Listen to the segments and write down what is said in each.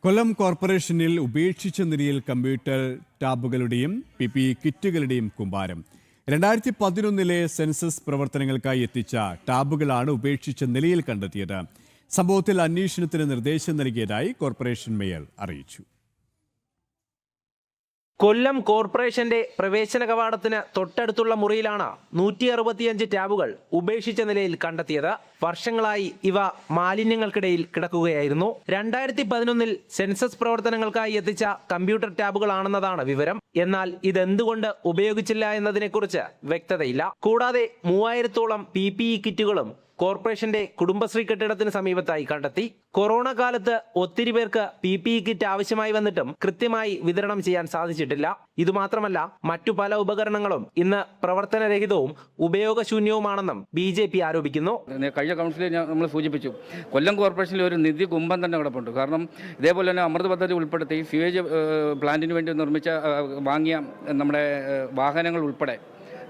കൊല്ലം കോർപ്പറേഷനിൽ ഉപേക്ഷിച്ച നിലയിൽ കമ്പ്യൂട്ടർ ടാബുകളുടെയും PPE കിറ്റുകളുടെയും കൂമ്പാരം 2011 സെൻസസ് പ്രവർത്തനങ്ങൾക്കായി എത്തിച്ച ടാബുകളാണ് ഉപേക്ഷിച്ച നിലയിൽ കണ്ടെത്തിയത്. സംഭവത്തിൽ അന്വേഷണത്തിന് നിർദ്ദേശം നൽകിയതായി കോർപ്പറേഷൻ മേയർ അറിയിച്ചു. കൊല്ലം കോർപ്പറേഷന്റെ പ്രവേശന കവാടത്തിന് തൊട്ടടുത്തുള്ള മുറിയിലാണ് 165 ടാബുകൾ ഉപേക്ഷിച്ച നിലയിൽ കണ്ടെത്തിയത്. വർഷങ്ങളായി ഇവ മാലിന്യങ്ങൾക്കിടയിൽ കിടക്കുകയായിരുന്നു. 2011 സെൻസസ് പ്രവർത്തനങ്ങൾക്കായി എത്തിച്ച കമ്പ്യൂട്ടർ ടാബുകളാണെന്നതാണ് വിവരം. എന്നാൽ ഇതെന്തുകൊണ്ട് ഉപയോഗിച്ചില്ല എന്നതിനെക്കുറിച്ച് വ്യക്തതയില്ല. കൂടാതെ 3000-ഓളം PPE കിറ്റുകളും കോർപ്പറേഷന്റെ കുടുംബശ്രീ കെട്ടിടത്തിന് സമീപത്തായി കണ്ടെത്തി. കൊറോണ കാലത്ത് ഒത്തിരി പേർക്ക് PPE കിറ്റ് ആവശ്യമായി വന്നിട്ടും കൃത്യമായി വിതരണം ചെയ്യാൻ സാധിച്ചിട്ടില്ല. ഇതുമാത്രമല്ല, മറ്റു പല ഉപകരണങ്ങളും ഇന്ന് പ്രവർത്തനരഹിതവും ഉപയോഗശൂന്യവുമാണെന്നും BJP ആരോപിക്കുന്നു. കഴിഞ്ഞ കൗൺസിലിൽ നമ്മൾ സൂചിപ്പിച്ചു, കൊല്ലം കോർപ്പറേഷനിൽ ഒരു നിധി കുംഭം തന്നെ കിടപ്പുണ്ട്. കാരണം ഇതേപോലെ തന്നെ അമൃത് പദ്ധതി ഉൾപ്പെടുത്തി സിവേജ് പ്ലാന്റിന് വേണ്ടി വാങ്ങിയ നമ്മുടെ വാഹനങ്ങൾ ഉൾപ്പെടെ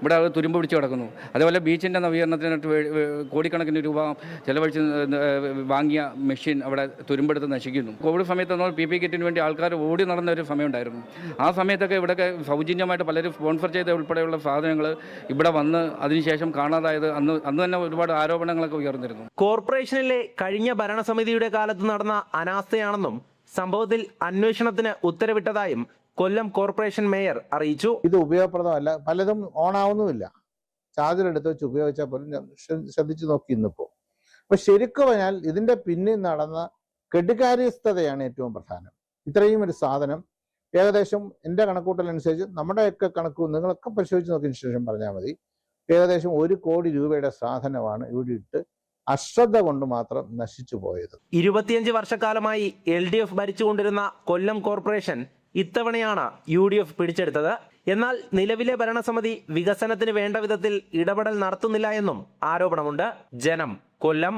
ഇവിടെ അത് തുരുമ്പ് പിടിച്ച് കിടക്കുന്നു. അതേപോലെ ബീച്ചിൻ്റെ നവീകരണത്തിനായിട്ട് കോടിക്കണക്കിന് രൂപ ചെലവഴിച്ച് വാങ്ങിയ മെഷീൻ അവിടെ തുരുമ്പെടുത്ത് നശിക്കുന്നു. കോവിഡ് സമയത്ത് നമ്മൾ PPE കിറ്റിന് വേണ്ടി ആൾക്കാർ ഓടി നടന്ന ഒരു സമയമുണ്ടായിരുന്നു. ആ സമയത്തൊക്കെ ഇവിടെയൊക്കെ സൗജന്യമായിട്ട് പലരും സ്പോൺസർ ചെയ്ത ഉൾപ്പെടെയുള്ള സാധനങ്ങൾ ഇവിടെ വന്ന് അതിനുശേഷം കാണാതായത് അന്ന് തന്നെ ഒരുപാട് ആരോപണങ്ങളൊക്കെ ഉയർന്നിരുന്നു. കോർപ്പറേഷനിലെ കഴിഞ്ഞ ഭരണസമിതിയുടെ കാലത്ത് നടന്ന അനാസ്ഥയാണെന്നും സംഭവത്തിൽ അന്വേഷണത്തിന് ഉത്തരവിട്ടതായും കൊല്ലം കോർപ്പറേഷൻ മേയർ അറിയിച്ചു. ഇത് ഉപയോഗപ്രദമല്ല, പലതും ഓണാവുന്നുമില്ല. ചാർജർ എടുത്ത് വെച്ച് ഉപയോഗിച്ചാൽ പോലും ശ്രദ്ധിച്ചു നോക്കി ഇന്നിപ്പോ. അപ്പൊ ശരിക്കും പറഞ്ഞാൽ ഇതിന്റെ പിന്നിൽ നടന്ന കെടുകാര്യസ്ഥതയാണ് ഏറ്റവും പ്രധാനം. ഇത്രയും ഒരു സാധനം ഏകദേശം എൻ്റെ കണക്കൂട്ടലനുസരിച്ച്, നമ്മുടെയൊക്കെ കണക്ക് നിങ്ങളൊക്കെ പരിശോധിച്ച് നോക്കിയതിനു ശേഷം പറഞ്ഞാൽ മതി, ഏകദേശം 1 കോടി രൂപയുടെ സാധനമാണ് ഇവിടെ ഇട്ട് അശ്രദ്ധ കൊണ്ട് മാത്രം നശിച്ചു പോയത്. 25 വർഷക്കാലമായി LDF ഭരിച്ചുകൊണ്ടിരുന്ന കൊല്ലം കോർപ്പറേഷൻ ഇത്തവണയാണ് UDF പിടിച്ചെടുത്തത്. എന്നാൽ നിലവിലെ ഭരണസമിതി വികസനത്തിന് വേണ്ട വിധത്തിൽ ഇടപെടൽ നടത്തുന്നില്ല എന്നും ആരോപണമുണ്ട്. ജനം, കൊല്ലം.